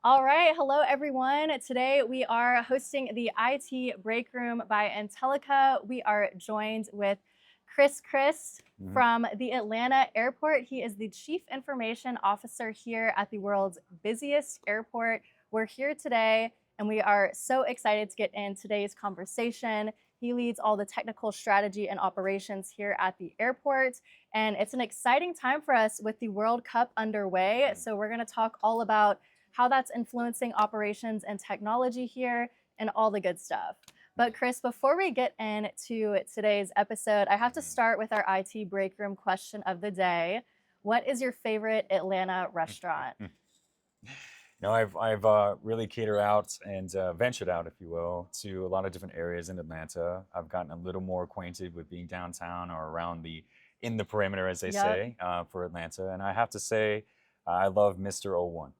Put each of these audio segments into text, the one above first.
All right, hello everyone. Today we are hosting the IT Breakroom by Intellica. We are joined with Chris Crist Mhm. from the Atlanta airport. He is the Chief Information Officer here at the world's busiest airport. We're here today and we are so excited to get in today's conversation. He leads all the technical strategy and operations here at the airport. And it's an exciting time for us with the World Cup underway. So we're going to talk all about how that's influencing operations and technology here, and all the good stuff. But Chris, before we get into today's episode, I have to start with our IT break room question of the day. What is your favorite Atlanta restaurant? No, I've really catered out and ventured out, if you will, to a lot of different areas in Atlanta. I've gotten a little more acquainted with being downtown or around in the perimeter, as they Yep. say, for Atlanta. And I have to say, I love Mr. O1.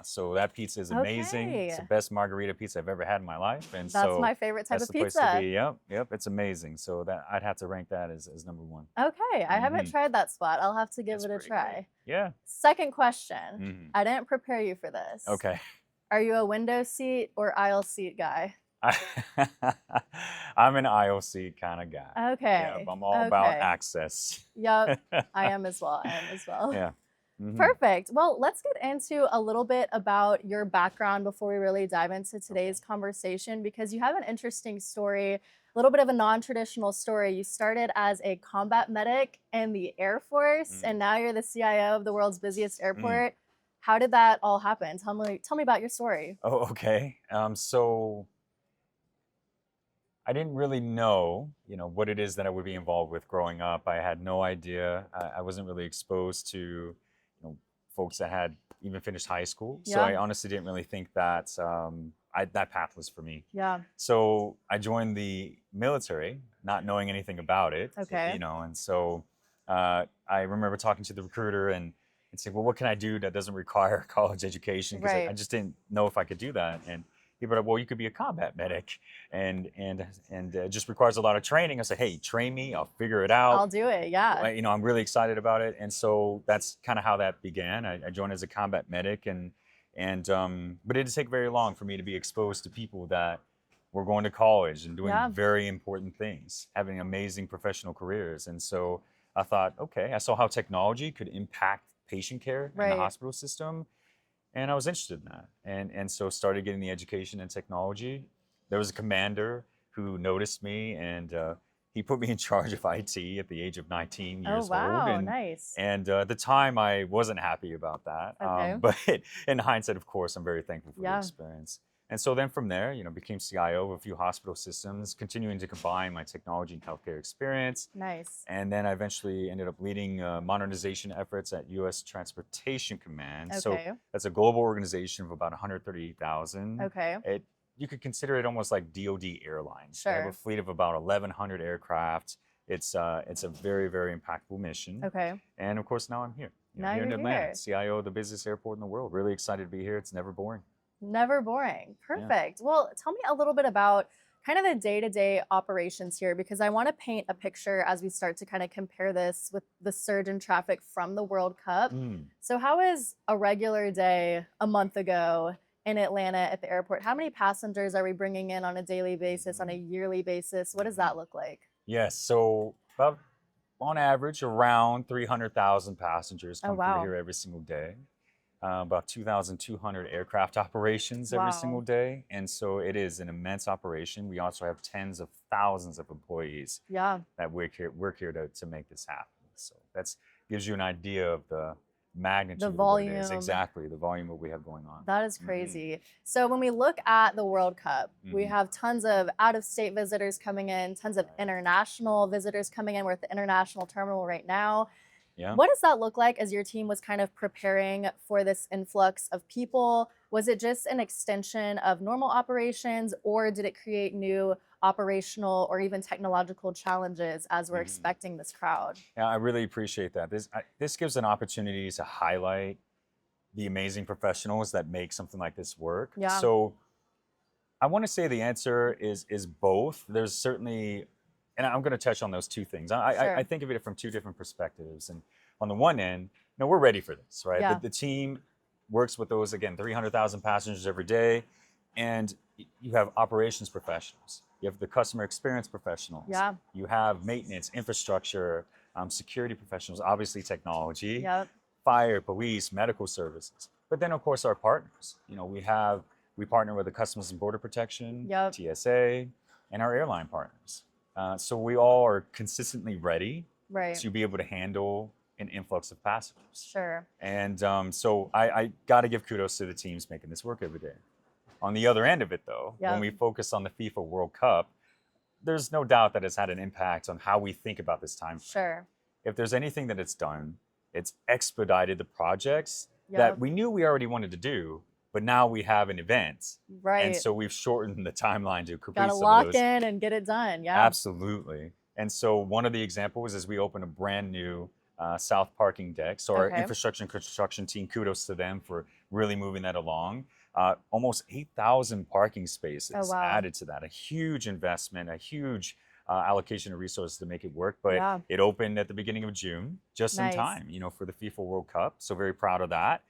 So that pizza is amazing. It's Okay. the best margarita pizza I've ever had in my life, and That's so my favorite type that's of the place to pizza. be. Yep, yep, it's amazing. So that I'd have to rank that as number one. Okay, I haven't Hmm. tried that spot. I'll have to give That's it a pretty good. try. Yeah. Second question. Hmm. I didn't prepare you for this. Okay. Are you a window seat or aisle seat guy? I'm an aisle seat kind of guy. Yeah, Okay. I'm all about Okay. access. Yep. I am as well. I am as well. Yeah. Hmm. Perfect. Well, let's get into a little bit about your background before we really dive into Okay. today's conversation because you have an interesting story, a little bit of a non-traditional story. You started as a combat medic in the Air Force Mm, and now you're the CIO of the world's busiest mm. airport. How did that all happen? Tell me about your story. Oh, okay. So I didn't really know, what it is that I would be involved with growing up. I had no idea. I wasn't really exposed to, folks that had even finished high school. So Yeah. I honestly didn't really think that that path was for me. Yeah. So I joined the military, not knowing anything about it, Okay. and so I remember talking to the recruiter and saying, well, what can I do that doesn't require a college education? Because I Right. just didn't know if I could do that. And he brought up, well, you could be a combat medic, and it just requires a lot of training. I said, hey, train me, I'll figure it out. I'll do it. Yeah. I'm really excited about it, and so that's kind of how that began. I joined as a combat medic, but it didn't take very long for me to be exposed to people that were going to college and doing Yeah. very important things, having amazing professional careers. And so I thought, okay, I saw how technology could impact patient care in the Right. hospital system, and I was interested in that, and so started getting the education in technology. There was a commander who noticed me, and he put me in charge of IT at the age of 19 Oh, years old, wow. and Nice. at the time I wasn't happy about that, Okay. but in hindsight, of course, I'm very thankful for the Yeah. experience. And so then from there, became CIO of a few hospital systems, continuing to combine my technology and healthcare experience. Nice. And then I eventually ended up leading modernization efforts at U.S. Transportation Command. So Okay. that's a global organization of about 138,000. Okay. You could consider it almost like DoD Airlines. They have a Sure. fleet of about 1,100 aircraft. It's a very, very impactful mission. Okay. And of course, now I'm here. Now Here you're in Atlanta, here. CIO of the busiest airport in the world. Really excited to be here. It's never boring. Never boring. Yeah. Perfect. Well, tell me a little bit about kind of the day-to-day operations here because I want to paint a picture as we start to kind of compare this with the surge in traffic from the World Cup. Mm. So how is a regular day a month ago in Atlanta at the airport? How many passengers are we bringing in on a daily basis, on a yearly basis? What does that look like? Yes. So about on average, around 300,000 passengers Oh, come through wow. here every single day. About 2,200 aircraft operations every single Wow. day. And so it is an immense operation. We also have tens of thousands of employees Yeah. that work here to make this happen. So that gives you an idea of the The magnitude of what it is. volume. Exactly, the volume of what we have going on. That is Hmm. crazy. So when we look at the World Cup, we Hmm. have tons of out-of-state visitors coming in, tons of Right. international visitors coming in. We're at the international terminal right now. Yeah. What does that look like as your team was kind of preparing for this influx of people? Was it just an extension of normal operations, or did it create new operational or even technological challenges as we're Hmm. expecting this crowd? Yeah, I really appreciate that. This gives an opportunity to highlight the amazing professionals that make something like this work. Yeah. So I want to say the answer is both. There's certainly, and I'm going to touch on those two things. I Sure. think of it from two different perspectives. And on the one end, we're ready for this, right? Yeah. The team works with those, again, 300,000 passengers every day. And you have operations professionals, you have the customer experience professionals, Yeah. you have maintenance, infrastructure, security professionals, obviously technology, Yep. fire, police, medical services. But then, of course, our partners. We partner with the Customs and Border Protection, Yep. TSA, and our airline partners. So we all are consistently ready Right. to be able to handle an influx of passengers. Sure. And so I got to give kudos to the teams making this work every day. On the other end of it, though, when Yep. we focus on the FIFA World Cup, there's no doubt that it's had an impact on how we think about this time frame. Sure. If there's anything that it's done, it's expedited the projects Yep. that we knew we already wanted to do, but now we have an event. Right. And so we've shortened the timeline to complete Gotta some lock of those. in and get it done. Yeah. Absolutely. And so one of the examples is we opened a brand new south parking deck. So our Okay. infrastructure and construction team, kudos to them for really moving that along. Almost 8,000 parking spaces Oh, wow. added to that. A huge investment, a huge allocation of resources to make it work. But Yeah. it opened at the beginning of June, just Nice. in time, for the FIFA World Cup. So very proud of that.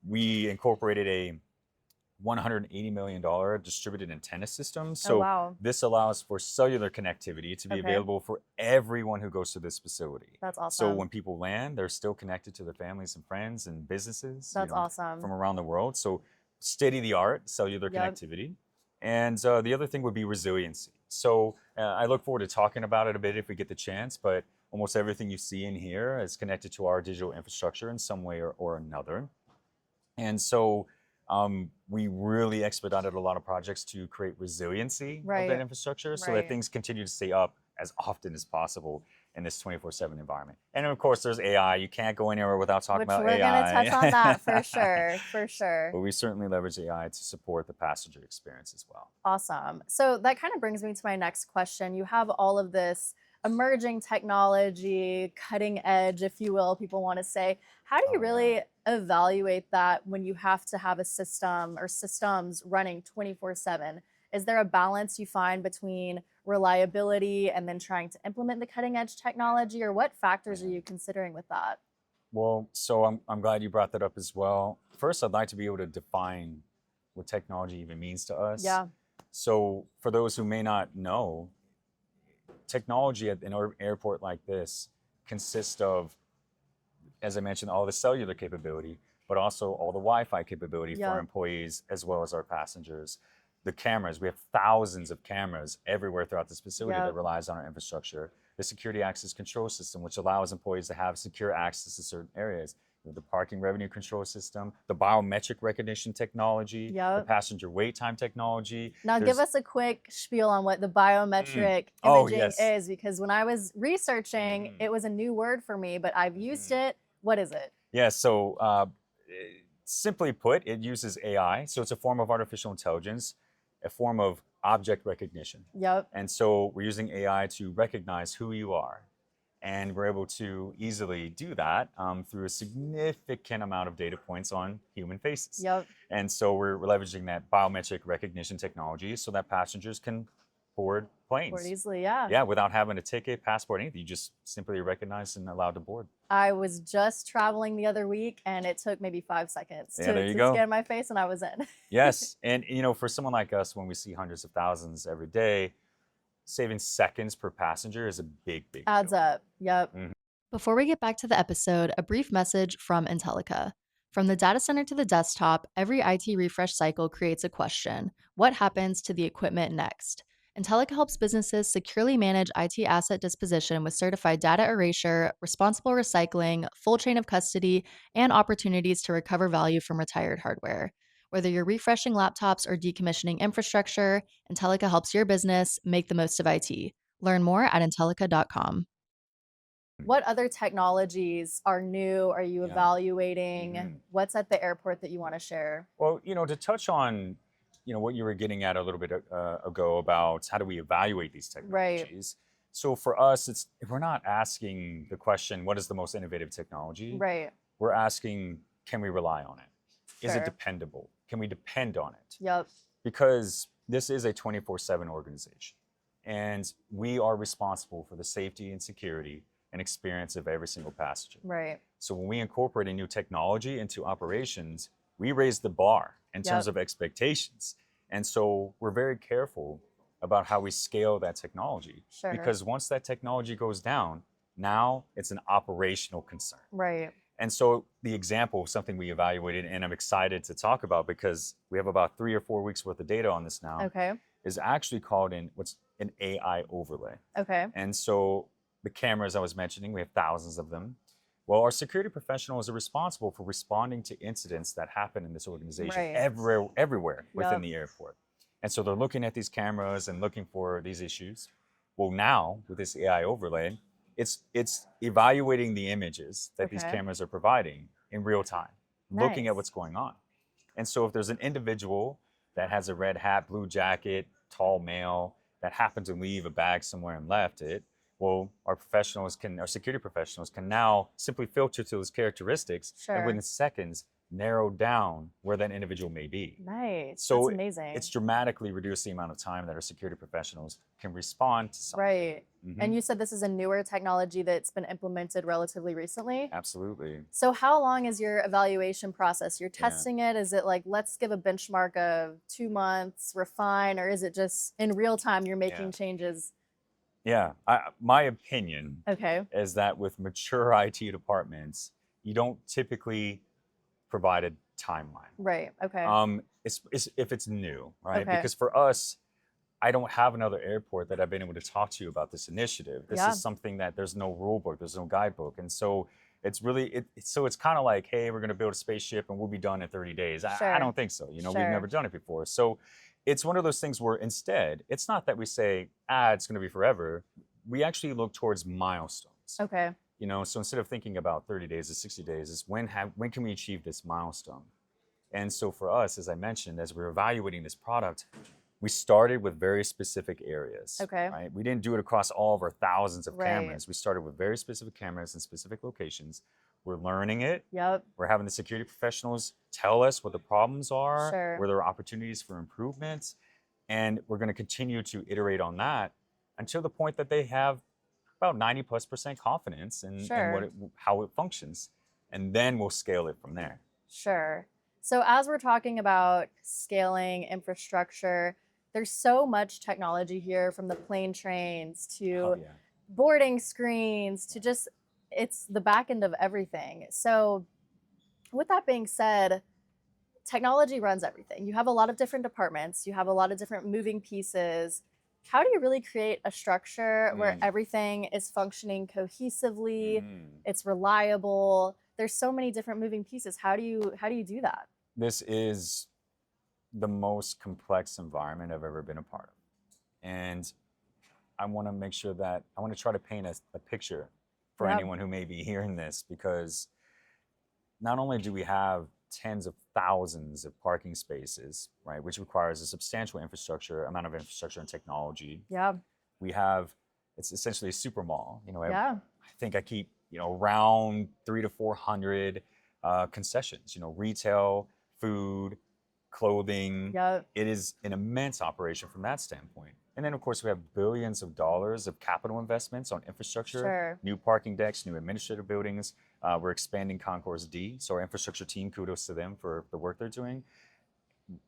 We incorporated a $180 million distributed antenna system. So Oh, wow. this allows for cellular connectivity to be Okay. available for everyone who goes to this facility. That's So awesome. when people land, they're still connected to their families and friends and businesses That's awesome. from around the world. So state-of-the-art cellular Yep. connectivity. And the other thing would be resiliency. So I look forward to talking about it a bit if we get the chance, but almost everything you see in here is connected to our digital infrastructure in some way or another. And so we really expedited a lot of projects to create resiliency of Right. that infrastructure so Right. that things continue to stay up as often as possible in this 24/7 environment. And of course, there's AI. You can't go anywhere without talking Which about we're AI. gonna touch on that for sure. For sure. But we certainly leverage AI to support the passenger experience as well. Awesome. So that kind of brings me to my next question. You have all of this emerging technology, cutting edge, if you will, people want to say. How do you Oh, yeah. really evaluate that when you have to have a system or systems running 24/7? Is there a balance you find between reliability and then trying to implement the cutting edge technology, or what factors are you considering with that? Well, so I'm glad you brought that up as well. First, I'd like to be able to define what technology even means to us. Yeah. So for those who may not know, technology at an airport like this consists of, as I mentioned, all the cellular capability, but also all the Wi-Fi capability for our Yep. employees as well as our passengers. The cameras, we have thousands of cameras everywhere throughout this facility that Yep. relies on our infrastructure. The security access control system, which allows employees to have secure access to certain areas. The parking revenue control system, the biometric recognition technology, the Yep. passenger wait time technology. Now, give There's- us a quick spiel on what the biometric Oh, imaging yes. is, because when I was researching, Mhm. it was a new word for me, but I've used it. What is it? Yeah, so simply put, it uses AI. So it's a form of artificial intelligence, a form of object recognition. Yep. And so we're using AI to recognize who you are. And we're able to easily do that through a significant amount of data points on human faces. Yep. And so we're leveraging that biometric recognition technology so that passengers can board planes. Board easily, yeah. Yeah, without having a ticket, passport, anything. You just simply recognized and allowed to board. I was just traveling the other week, and it took maybe 5 seconds Yeah, there to you go. scan my face, and I was in. Yes, and for someone like us, when we see hundreds of thousands every day, saving seconds per passenger is a big Adds deal. up. Yep. Before we get back to the episode, a brief message from Intellica. From the data center to the desktop, every IT refresh cycle creates a question: what happens to the equipment next? Intellica helps businesses securely manage IT asset disposition with certified data erasure, responsible recycling, full chain of custody, and opportunities to recover value from retired hardware. Whether you're refreshing laptops or decommissioning infrastructure, Intellica helps your business make the most of IT. Learn more at Intellica.com. What other technologies are new? Are you Yeah. evaluating? Mhm. What's at the airport that you want to share? Well, to touch on, what you were getting at a little bit ago about how do we evaluate these Right. technologies. So for us, we're not asking the question, what is the most innovative technology? Right. We're asking, can we rely on it? Is Sure. it dependable? Can we depend on it? Yep. Because this is a 24/7 organization, and we are responsible for the safety and security and experience of every single passenger. Right. So when we incorporate a new technology into operations, we raise the bar in terms Yep. of expectations. And so we're very careful about how we scale that technology, Sure. because once that technology goes down, now it's an operational concern. Right. And so the example of something we evaluated, and I'm excited to talk about because we have about 3 or 4 weeks worth of data on this now, Okay. is actually called what's an AI overlay. Okay. And so the cameras I was mentioning, we have thousands of them. Well, our security professionals are responsible for responding to incidents that happen in this organization Right. everywhere within Yep. the airport. And so they're looking at these cameras and looking for these issues. Well, now with this AI overlay, it's evaluating the images that these Okay. cameras are providing in real time, looking at Nice. what's going on. And so if there's an individual that has a red hat, blue jacket, tall male that happened to leave a bag somewhere and left it, well, our security professionals can now simply filter to those characteristics and Sure. within seconds narrow down where that individual may be. Nice. So That's amazing. it's dramatically reduced the amount of time that our security professionals can respond to something. Right. Mhm. And you said this is a newer technology that's been implemented relatively recently. Absolutely. So how long is your evaluation process? You're Yeah. testing it? Is it like, let's give a benchmark of 2 months, refine, or is it just in real time you're making Yeah. changes? Yeah. My opinion Okay. is that with mature IT departments, you don't typically provide a timeline. Right. Okay. It's if it's new, right? Okay. Because for us, I don't have another airport that I've been able to talk to you about this initiative. This Yeah. is something that there's no rule book, there's no guidebook, and so it's really so it's kind of like, hey, we're going to build a spaceship and we'll be done in 30 days. I Sure. don't think so. We've Sure. never done it before, so it's one of those things where instead, it's not that we say, it's going to be forever. We actually look towards milestones. Okay. So instead of thinking about 30 days or 60 days, is when can we achieve this milestone? And so for us, as I mentioned, as we're evaluating this product, we started with very specific areas. Okay. Right? We didn't do it across all of our thousands of Right. cameras. We started with very specific cameras in specific locations. We're learning it. Yep. We're having the security professionals tell us what the problems are, Sure. where there are opportunities for improvements, and we're going to continue to iterate on that until the point that they have about 90+% confidence in Sure. how it functions. And then we'll scale it from there. Sure. So as we're talking about scaling infrastructure, there's so much technology here, from the plane trains to Oh, yeah. boarding screens to just, it's the back end of everything. So with that being said, technology runs everything. You have a lot of different departments, you have a lot of different moving pieces. How do you really create a structure where everything is functioning cohesively, it's reliable? There's so many different moving pieces. How do you do that? This is the most complex environment I've ever been a part of. And I want to make sure that I want to try to paint a picture for Yep. anyone who may be hearing this, because not only do we have tens of thousands of parking spaces, right, which requires a substantial amount of infrastructure and technology. Yeah. We have, it's essentially a super mall. Yeah. I think I keep, around 300 to 400 concessions, retail, food, clothing. Yep. It is an immense operation from that standpoint. And then, of course, we have billions of dollars of capital investments on infrastructure, Sure. new parking decks, new administrative buildings. We're expanding Concourse D, so our infrastructure team, kudos to them for the work they're doing.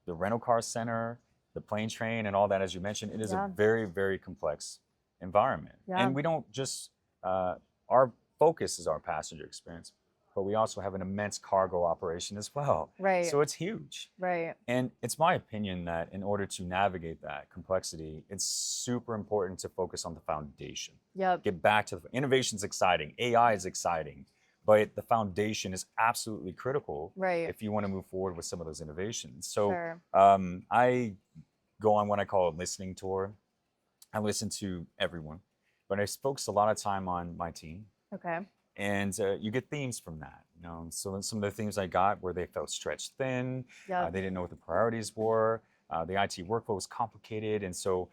The rental car center, the plane train, and all that, as you mentioned, it is Yeah. a very, very complex environment. Yeah. And we don't just, our focus is our passenger experience, but we also have an immense cargo operation as well. Right. So it's huge. Right. And it's my opinion that in order to navigate that complexity, it's super important to focus on the foundation. Yep. Get back to innovation's exciting, AI is exciting, but the foundation is absolutely critical Right. if you want to move forward with some of those innovations. So Sure. I go on what I call a listening tour. I listen to everyone, but I focus a lot of time on my team. Okay. And you get themes from that. So some of the themes I got were they felt stretched thin. Yep. They didn't know what the priorities were. The IT workflow was complicated, and so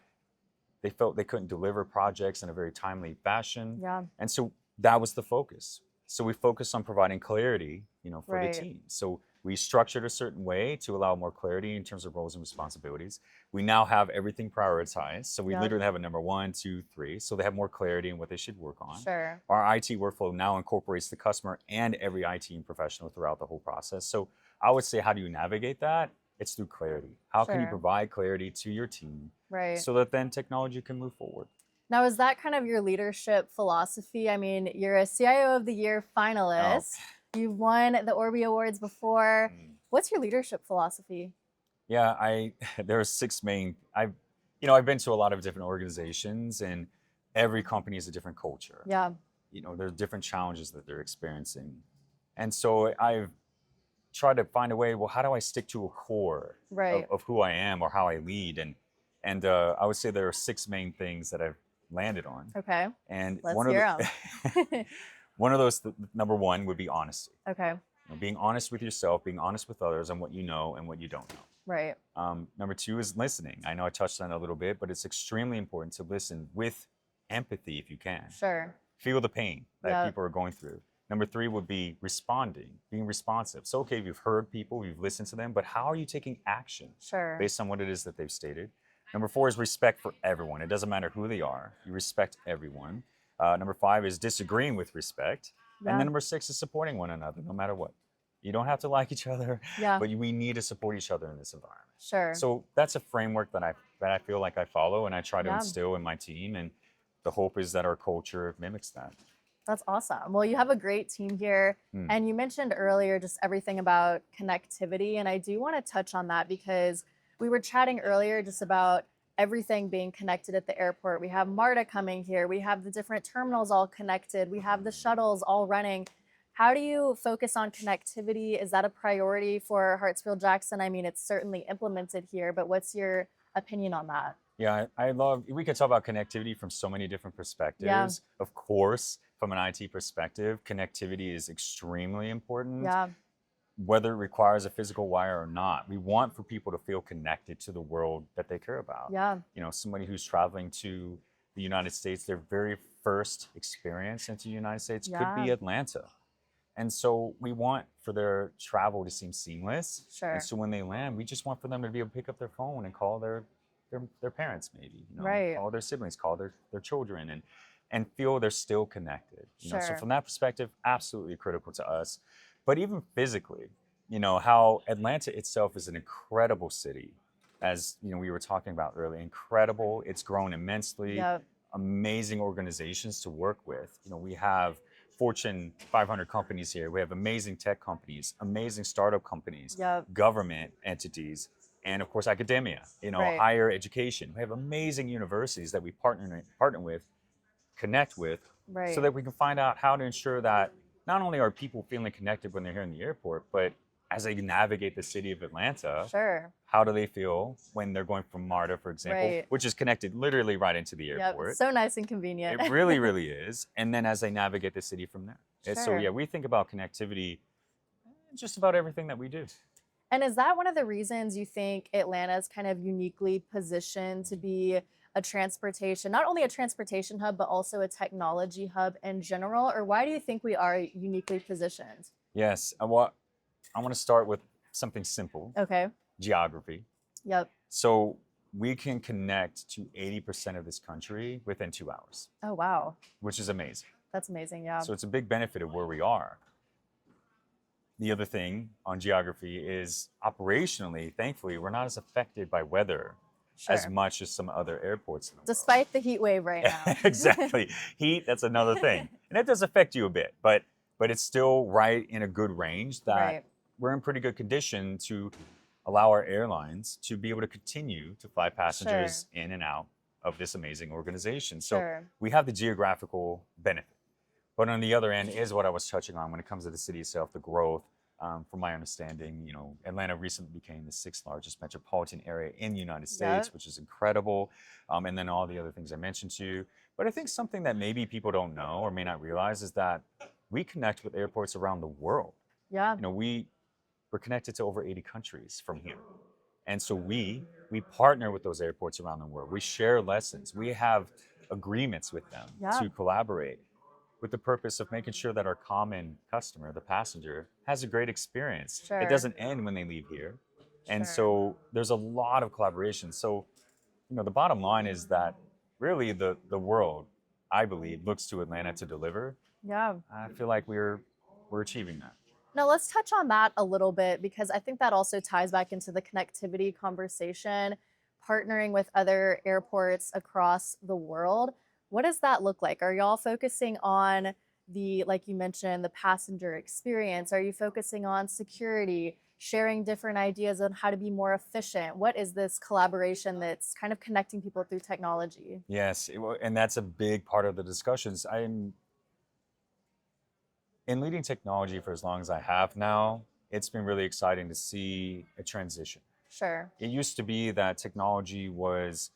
they felt they couldn't deliver projects in a very timely fashion. Yeah. And so that was the focus. So we focused on providing clarity, for the Right. team. So we structured a certain way to allow more clarity in terms of roles and responsibilities. We now have everything prioritized. So we Yep. literally have a number 1, 2, 3. So they have more clarity in what they should work on. Sure. Our IT workflow now incorporates the customer and every IT professional throughout the whole process. So I would say, how do you navigate that? It's through clarity. How can you Sure. provide clarity to your team Right. so that then technology can move forward? Now, is that kind of your leadership philosophy? I mean, you're a CIO of the Year Oh, finalist. You've won the Orby Awards before. mm. What's your leadership philosophy? Yeah, there are 6 main. I've been to a lot of different organizations, and every company is a different culture. Yeah. There are different challenges that they're experiencing, and so I've tried to find a way. Well, how do I stick to a core Right. of who I am or how I lead? And I would say there are 6 main things that I've landed on, Okay. and Let's hear 'em. one of those, number one, would be honesty. Okay. Being honest with yourself, being honest with others on what you know and what you don't know. Right. Number 2 is listening. I know I touched on it a little bit, but it's extremely important to listen with empathy if you can. Sure. Feel the pain that Yep. people are going through. Number 3 would be responding, being responsive. So, okay, you've heard people, you've listened to them, but how are you taking action Sure. based on what it is that they've stated? Number 4 is respect for everyone. It doesn't matter who they are, you respect everyone. Number 5 is disagreeing with respect. And Yeah. then number 6 is supporting one another, no matter what. You don't have to like each other, Yeah. but we need to support each other in this environment. Sure. So that's a framework that I feel like I follow and I try to Yeah. instill in my team. And the hope is that our culture mimics that. That's awesome. Well, you have a great team here. Mm. And you mentioned earlier just everything about connectivity. And I do want to touch on that because we were chatting earlier just about everything being connected at the airport. We have MARTA coming here. We have the different terminals all connected. We have the shuttles all running. How do you focus on connectivity? Is that a priority for Hartsfield-Jackson? I mean, it's certainly implemented here, but what's your opinion on that? Yeah, we could talk about connectivity from so many different perspectives. Of course, from an IT perspective, connectivity is extremely important, Yeah. whether it requires a physical wire or not. We want for people to feel connected to the world that they care about. Yeah. Somebody who's traveling to the United States, their very first experience into the United States could be Yeah. Atlanta. And so we want for their travel to seem seamless. Sure. And so when they land, we just want for them to be able to pick up their phone and call their parents, maybe, Right. call their siblings, call their children, and feel they're still connected. So Sure. from that perspective, absolutely critical to us. But even physically, how Atlanta itself is an incredible city, as we were talking about earlier. Incredible. It's grown immensely. Yep. Amazing organizations to work with. We have Fortune 500 companies here. We have amazing tech companies, amazing startup companies, Yep. government entities, and of course academia, Right. higher education. We have amazing universities that we partner with, connect with, Right. so that we can find out how to ensure that not only are people feeling connected when they're here in the airport, but as they navigate the city of Atlanta, Sure. how do they feel when they're going from MARTA, for example, Right. which is connected literally right into the Yep. airport. So nice and convenient. It really, really is. And then as they navigate the city from there. And so, Sure. yeah, we think about connectivity in just about everything that we do. And is that one of the reasons you think Atlanta is kind of uniquely positioned to be a transportation, not only a transportation hub, but also a technology hub in general? Or why do you think we are uniquely positioned? Yes. I want to start with something simple, Okay. geography. Yep. So we can connect to 80% of this country within 2 hours, Oh, wow. which is amazing. That's amazing. Yeah. So it's a big benefit of where we are. The other thing on geography is operationally, thankfully, we're not as affected by weather as Sure. much as some other airports in the world. Despite the heat wave right now. Exactly. Heat, that's another thing. And it does affect you a bit, but it's still right in a good range that Right. we're in pretty good condition to allow our airlines to be able to continue to fly passengers in and out of this amazing organization. So Sure. we have the geographical benefit. But on the other end is what I was touching on when it comes to the city itself, the growth. From my understanding, Atlanta recently became the 6th largest metropolitan area in the United States, Yep. which is incredible. And then all the other things I mentioned to you. But I think something that maybe people don't know or may not realize is that we connect with airports around the world. Yeah. We're connected to over 80 countries from here. And so we partner with those airports around the world. We share lessons. We have agreements with them Yeah. to collaborate. with the purpose of making sure that our common customer, the passenger, has a great experience. It Sure. doesn't end when they leave here. And Sure. so there's a lot of collaboration. So, the bottom line is that really the world, I believe, looks to Atlanta to deliver. Yeah. I feel like we're achieving that. Now, let's touch on that a little bit because I think that also ties back into the connectivity conversation, partnering with other airports across the world. What does that look like? Are y'all focusing on like you mentioned, the passenger experience? Are you focusing on security, sharing different ideas on how to be more efficient? What is this collaboration that's kind of connecting people through technology? Yes, and that's a big part of the discussions. I'm in leading technology for as long as I have now. It's been really exciting to see a transition. Sure. It used to be that technology was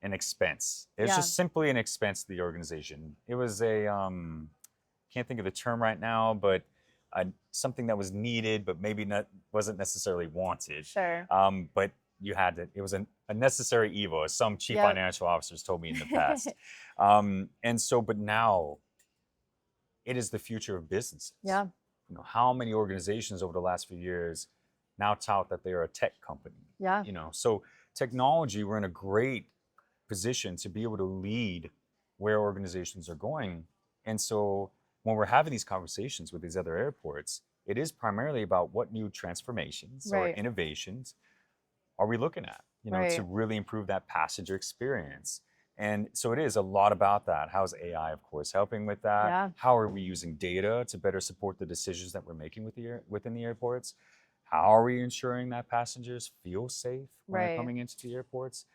an expense. It was Yeah. just simply an expense to the organization. It was a can't think of the term right now, but something that was needed, but maybe not wasn't necessarily wanted. Sure. But you had to. It was a necessary evil, as some chief Yep. financial officers told me in the past. And so, but now it is the future of businesses. Yeah. How many organizations over the last few years now tout that they are a tech company? Yeah. So technology, we're in a great position to be able to lead where organizations are going. And so when we're having these conversations with these other airports, it is primarily about what new transformations or Right. innovations are we looking at, to Right. really improve that passenger experience. And so it is a lot about that. How's AI, of course, helping with that? Yeah. How are we using data to better support the decisions that we're making within the airports? How are we ensuring that passengers feel safe when they're Right. coming into the airports?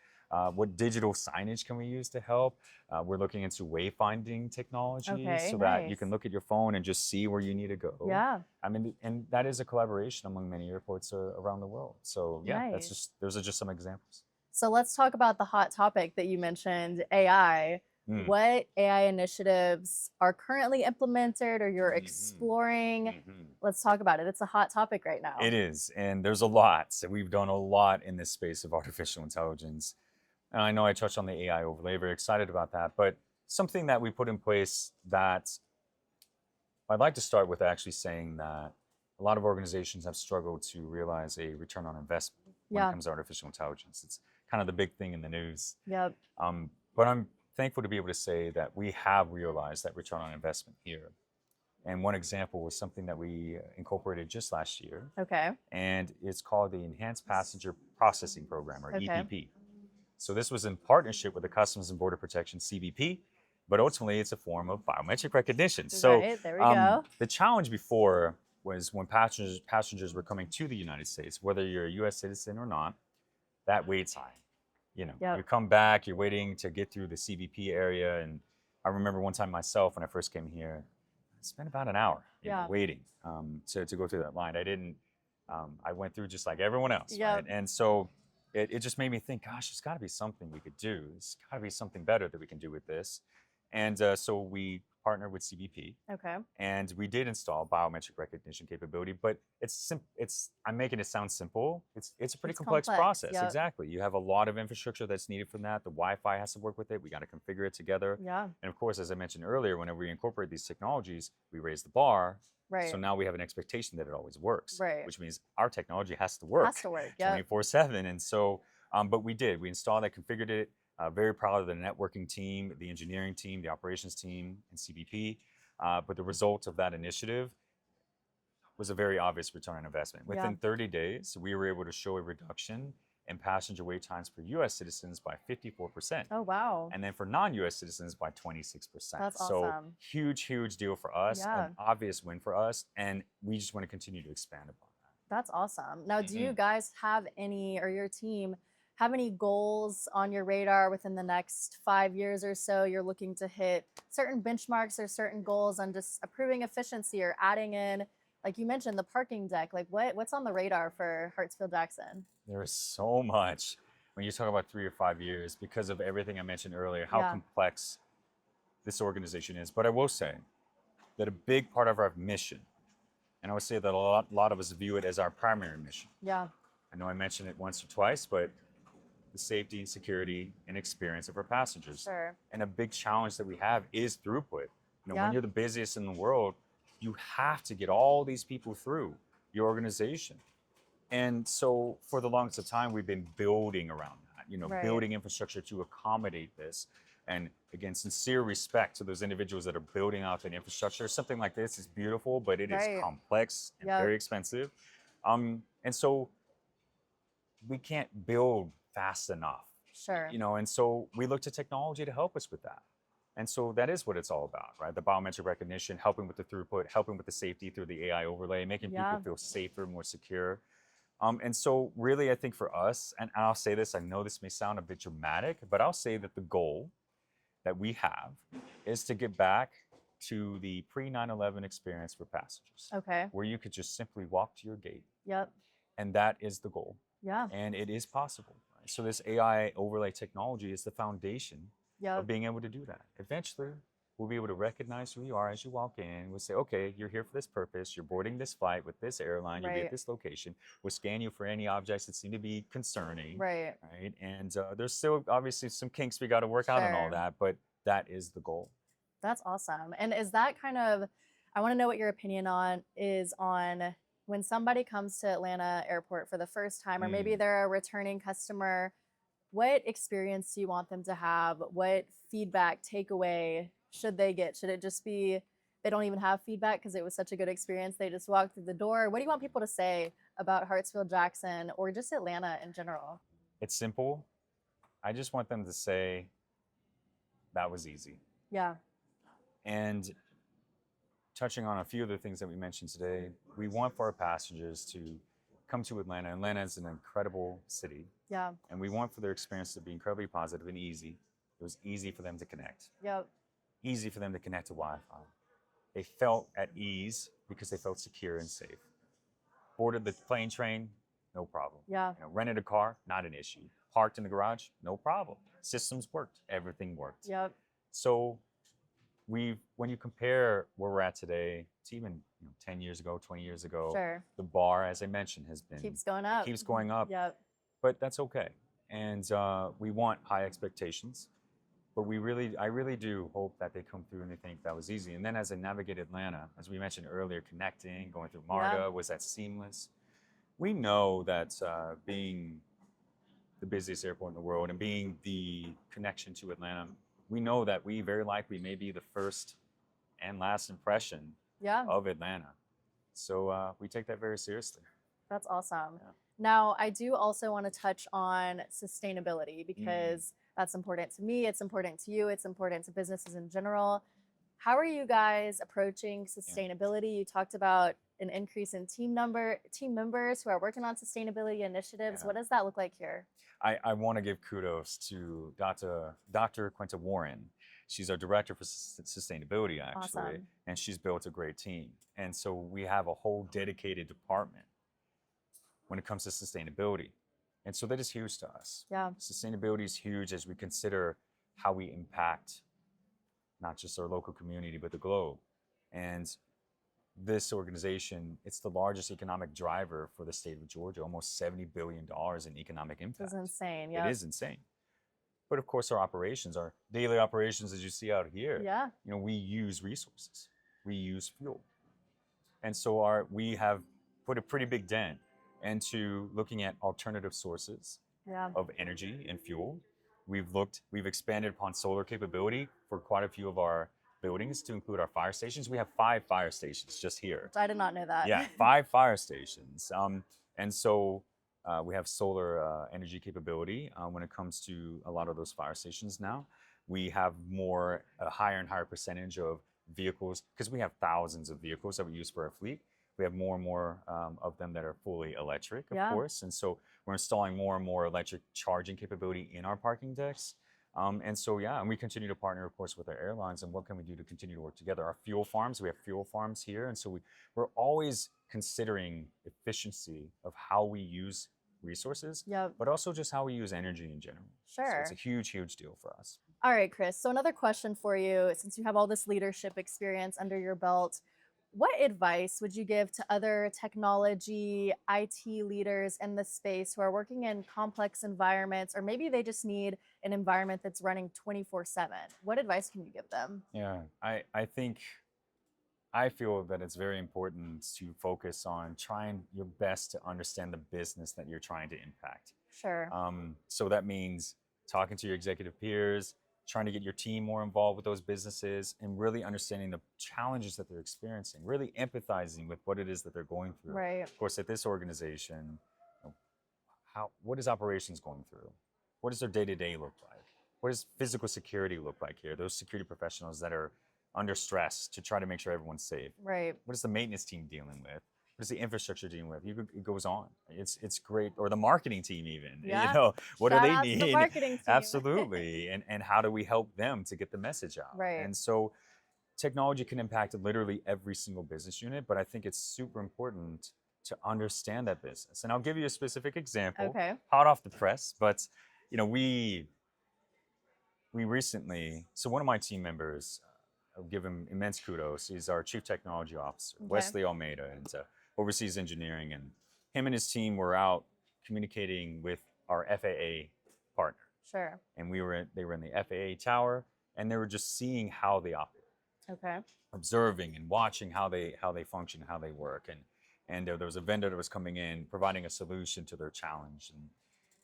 What digital signage can we use to help? We're looking into wayfinding technology Okay, so that you nice. can look at your phone and just see where you need to go. Yeah. I mean, and that is a collaboration among many airports around the world. So yeah, Nice. those are just some examples. So let's talk about the hot topic that you mentioned, AI. Mm. What AI initiatives are currently implemented or you're Mhm. exploring? Mhm. Let's talk about it. It's a hot topic right now. It is, and there's a lot. So we've done a lot in this space of artificial intelligence. And I know I touched on the AI overlay, very excited about that. But something that we put in place that I'd like to start with actually saying that a lot of organizations have struggled to realize a return on investment when it Yeah. comes to artificial intelligence. It's kind of the big thing in the news. Yep. But I'm thankful to be able to say that we have realized that return on investment here. And one example was something that we incorporated just last year, Okay. and it's called the Enhanced Passenger Processing Program, or Okay. EPP. So this was in partnership with the Customs and Border Protection, CBP, but ultimately it's a form of biometric recognition. So Right. There we go. the challenge before was when passengers were coming to the United States, whether you're a U.S. citizen or not, that wait time. You Yep. come back, you're waiting to get through the CBP area, and I remember one time myself when I first came here, I spent about an hour, Yeah. waiting to go through that line. I didn't. I went through just like everyone else, Yep. right? And so it just made me think, gosh, there's got to be something we could do. There's got to be something better that we can do with this. And so we partnered with CBP, Okay. and we did install biometric recognition capability. But I'm making it sound simple. It's a pretty It's complex complex. process. Yep. Exactly. You have a lot of infrastructure that's needed from that. The Wi-Fi has to work with it. We got to configure it together. Yeah. And of course, as I mentioned earlier, whenever we incorporate these technologies, we raise the bar. Right. So now we have an expectation that it always works, Right. which means our technology has to work Has to work. Yep. 24/7. And so, but we did. We installed it, configured it. Very proud of the networking team, the engineering team, the operations team, and CBP. But the result of that initiative was a very obvious return on investment. Within Yeah. 30 days, we were able to show a reduction in passenger wait times for U.S. citizens by 54%. Oh, wow. And then for non-U.S. citizens by 26%. That's So awesome. huge deal for us, Yeah. an obvious win for us, and we just want to continue to expand upon that. That's awesome. Now, do you Mhm. guys have any, or your team, have any goals on your radar within the next 5 years or so? You're looking to hit certain benchmarks or certain goals on just improving efficiency or adding in, like you mentioned, the parking deck. Like what's on the radar for Hartsfield-Jackson? There is so much when you talk about 3 or 5 years because of everything I mentioned earlier, how Yeah. complex this organization is. But I will say that a big part of our mission, and I would say that a lot of us view it as our primary mission. Yeah. I know I mentioned it once or twice, but the safety and security and experience of our passengers. Sure. And a big challenge that we have is throughput. You know, Yeah. when you're the busiest in the world, you have to get all these people through your organization. And so for the longest of time, we've been building around that, you know, Right. building infrastructure to accommodate this. And again, sincere respect to those individuals that are building out that infrastructure. Something like this is beautiful, but it is Right. complex and Yep. very expensive. And so we can't build fast enough, Sure. you know, and so we look to technology to help us with that. And so that is what it's all about, right? The biometric recognition, helping with the throughput, helping with the safety through the AI overlay, making Yeah. people feel safer, more secure. And so really, I think for us, and I'll say this, I know this may sound a bit dramatic, but I'll say that the goal that we have is to get back to the pre 9/11 experience for passengers, Okay. where you could just simply walk to your gate. Yep. And that is the goal. Yeah. And it is possible. Right? So this AI overlay technology is the foundation Yep. of being able to do that. Eventually, we'll be able to recognize who you are as you walk in. We'll say, okay, you're here for this purpose. You're boarding this flight with this airline. You'll be Right. at this location. We'll scan you for any objects that seem to be concerning. Right. Right. And there's still obviously some kinks we got to work out on all Sure. that, but that is the goal. That's awesome. And is that kind of, I want to know what your opinion on is on when somebody comes to Atlanta Airport for the first time, or maybe Mm. they're a returning customer, what experience do you want them to have? What feedback, takeaway should they get? Should it just be they don't even have feedback because it was such a good experience? They just walked through the door. What do you want people to say about Hartsfield-Jackson or just Atlanta in general? It's simple. I just want them to say, that was easy. Yeah. And touching on a few of the things that we mentioned today, we want for our passengers to come to Atlanta. Atlanta is an incredible city, Yeah. and we want for their experience to be incredibly positive and easy. It was easy for them to connect, Yep. easy for them to connect to Wi-Fi. They felt at ease because they felt secure and safe. Boarded the plane train, no problem. Yeah. You know, rented a car, not an issue. Parked in the garage, no problem. Systems worked, everything worked. Yep. So when you compare where we're at today to even 10 years ago, 20 years ago, Sure. the bar, as I mentioned, has been Keeps going up. keeps going up, Yep. but that's okay. And we want high expectations, but I really do hope that they come through and they think that was easy. And then as I navigate Atlanta, as we mentioned earlier, connecting, going through MARTA, Yeah. was that seamless? We know that being the busiest airport in the world and being the connection to Atlanta, we know that we very likely may be the first and last impression Yeah. of Atlanta. So we take that very seriously. That's awesome. Yeah. Now, I do also want to touch on sustainability because that's important to me. It's important to you. It's important to businesses in general. How are you guys approaching sustainability? You talked about an increase in team members who are working on sustainability initiatives. Yeah. What does that look like here? I want to give kudos to Dr. Quinta Warren. She's our director for sustainability, actually, Awesome. and she's built a great team. And so we have a whole dedicated department when it comes to sustainability. And so that is huge to us. Yeah. Sustainability is huge as we consider how we impact not just our local community, but the globe. And this organization, it's the largest economic driver for the state of Georgia, almost $70 billion in economic impact. This is insane. It Yeah. is insane. But of course, our operations, our daily operations, as you see out here, Yeah. we use resources, we use fuel. And so we have put a pretty big dent into looking at alternative sources Yeah. of energy and fuel. We've expanded upon solar capability for quite a few of our buildings to include our fire stations. We have 5 fire stations just here. I did not know that. Yeah, 5 fire stations. And so we have solar energy capability when it comes to a lot of those fire stations now. We have a higher and higher percentage of vehicles, because we have thousands of vehicles that we use for our fleet. We have more and more of them that are fully electric, of Yeah. course. And so we're installing more and more electric charging capability in our parking decks. And we continue to partner, of course, with our airlines. And what can we do to continue to work together? Our fuel farms, we have fuel farms here. And so we're always considering efficiency of how we use resources, Yep. but also just how we use energy in general. So Sure. it's a huge, huge deal for us. All right, Chris. So another question for you, since you have all this leadership experience under your belt, what advice would you give to other technology, IT leaders in this space who are working in complex environments, or maybe they just need an environment that's running 24/7? What advice can you give them? Yeah, I feel that it's very important to focus on trying your best to understand the business that you're trying to impact. Sure. So that means talking to your executive peers, trying to get your team more involved with those businesses, and really understanding the challenges that they're experiencing, really empathizing with what it is that they're going through. Right. Of course, at this organization, you know, what is operations going through? What does their day-to-day look like? What does physical security look like here? Those security professionals that are under stress to try to make sure everyone's safe. Right. What is the maintenance team dealing with? What is the infrastructure dealing with? It goes on. It's great. Or the marketing team even. Yeah. You know, what do Shout they out to the need? marketing team. Absolutely. And how do we help them to get the message out? Right. And so technology can impact literally every single business unit, but I think it's super important to understand that business. And I'll give you a specific example, Okay. hot off the press, but we recently, so one of my team members, I'll give him immense kudos. He's our chief technology officer, Okay. Wesley Almeida, and oversees engineering. And him and his team were out communicating with our FAA partner. Sure. And they were in the FAA tower, and they were just seeing how they operate, Okay. observing and watching how they function, how they work. And there was a vendor that was coming in, providing a solution to their challenge.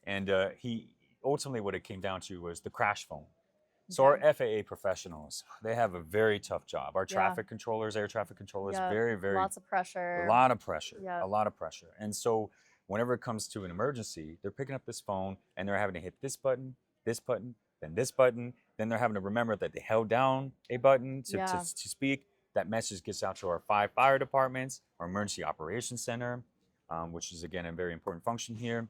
And he ultimately, what it came down to was the crash phone. So Okay. our FAA professionals, they have a very tough job. Our Yeah. traffic controllers, air traffic controllers, Yeah. very, very, Lots of pressure. a lot of pressure, Yeah. a lot of pressure. And so whenever it comes to an emergency, they're picking up this phone and they're having to hit this button, then this button. Then they're having to remember that they held down a button Yeah. to speak. That message gets out to our 5 fire departments, our emergency operations center, which is again a very important function here.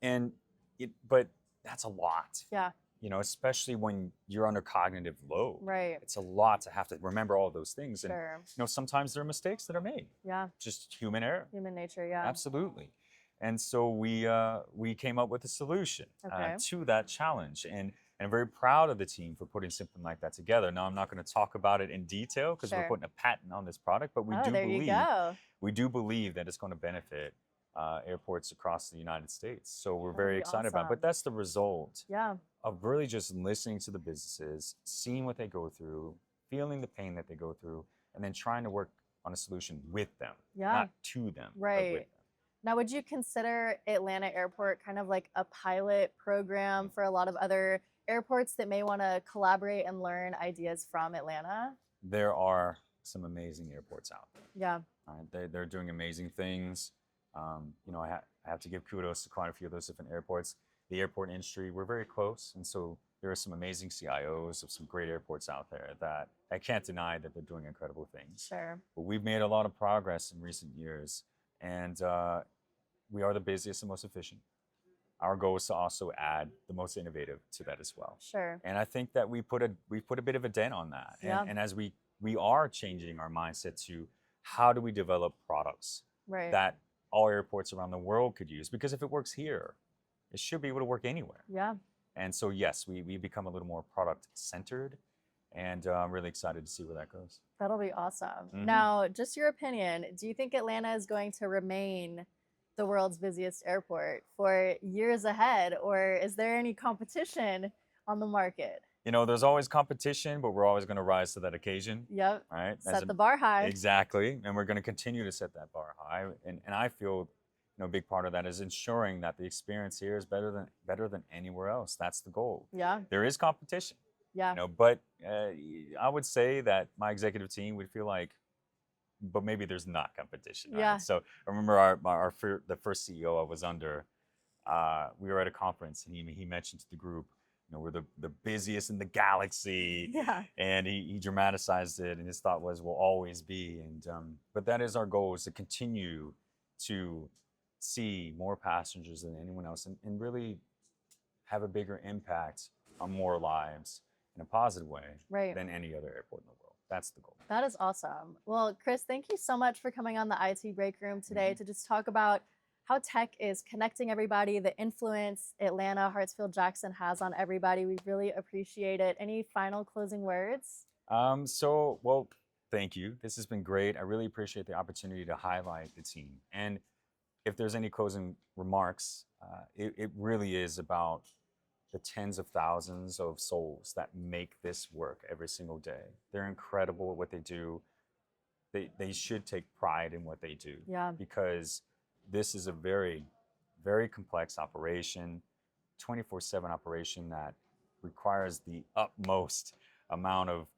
But that's a lot. Yeah. You know, especially when you're under cognitive load. Right. It's a lot to have to remember all those things. And, Sure. you know, sometimes there are mistakes that are made, Yeah. just human error. Human nature. Yeah. Absolutely. And so we came up with a solution Okay. to that challenge. And I'm very proud of the team for putting something like that together. Now, I'm not going to talk about it in detail because Sure. we're putting a patent on this product, but Oh, there you go. we do believe that it's going to benefit airports across the United States. So we're That'd very be excited about it. awesome. But that's the result Yeah. of really just listening to the businesses, seeing what they go through, feeling the pain that they go through, and then trying to work on a solution with them, Yeah. not to them, but Right. with them. Now, would you consider Atlanta Airport kind of like a pilot program for a lot of other airports that may want to collaborate and learn ideas from Atlanta? There are some amazing airports out there. Yeah. They're doing amazing things. You know, I have to give kudos to quite a few of those different airports. The airport industry, we're very close, and so there are some amazing CIOs of some great airports out there that I can't deny that they're doing incredible things. Sure. But we've made a lot of progress in recent years, and we are the busiest and most efficient. Our goal is to also add the most innovative to that as well. Sure. And I think that we put a bit of a dent on that. Yeah. And as we are changing our mindset to how do we develop products Right. that all airports around the world could use, because if it works here, it should be able to work anywhere. Yeah. And so yes, we become a little more product centered, and I'm really excited to see where that goes. That'll be awesome. Mhm. Now, just your opinion, do you think Atlanta is going to remain the world's busiest airport for years ahead, or is there any competition on the market? You know, there's always competition, but we're always going to rise to that occasion, Yep. right? Set the bar high. Exactly, and we're going to continue to set that bar high. And I feel, you know, a big part of that is ensuring that the experience here is better than anywhere else. That's the goal. Yeah. There is competition, Yeah. you know, but I would say that my executive team would feel like, but maybe there's not competition. Yeah. Right? So I remember the first CEO I was under, we were at a conference, and he mentioned to the group, you know, we're the busiest in the galaxy. Yeah. And he dramatized it, and his thought was, we'll always be. And but that is our goal, is to continue to see more passengers than anyone else, and really have a bigger impact on more lives in a positive way Right. than any other airport in the world. That's the goal. That is awesome. Well, Chris, thank you so much for coming on the IT Break Room today to just talk about how tech is connecting everybody, the influence Atlanta, Hartsfield-Jackson has on everybody. We really appreciate it. Any final closing words? Well, thank you. This has been great. I really appreciate the opportunity to highlight the team. And if there's any closing remarks, it really is about the tens of thousands of souls that make this work every single day. They're incredible at what they do. They should take pride in what they do Yeah. because this is a very, very complex operation, 24/7 operation that requires the utmost amount of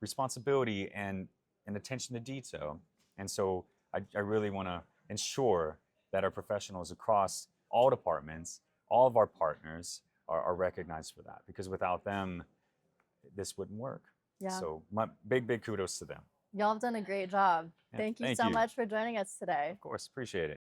responsibility and attention to detail. And so I really want to ensure that our professionals across all departments, all of our partners are recognized for that because without them, this wouldn't work. Yeah. So my big kudos to them. Y'all have done a great job. Yeah, Thank you thank so you. much for joining us today. Of course, appreciate it.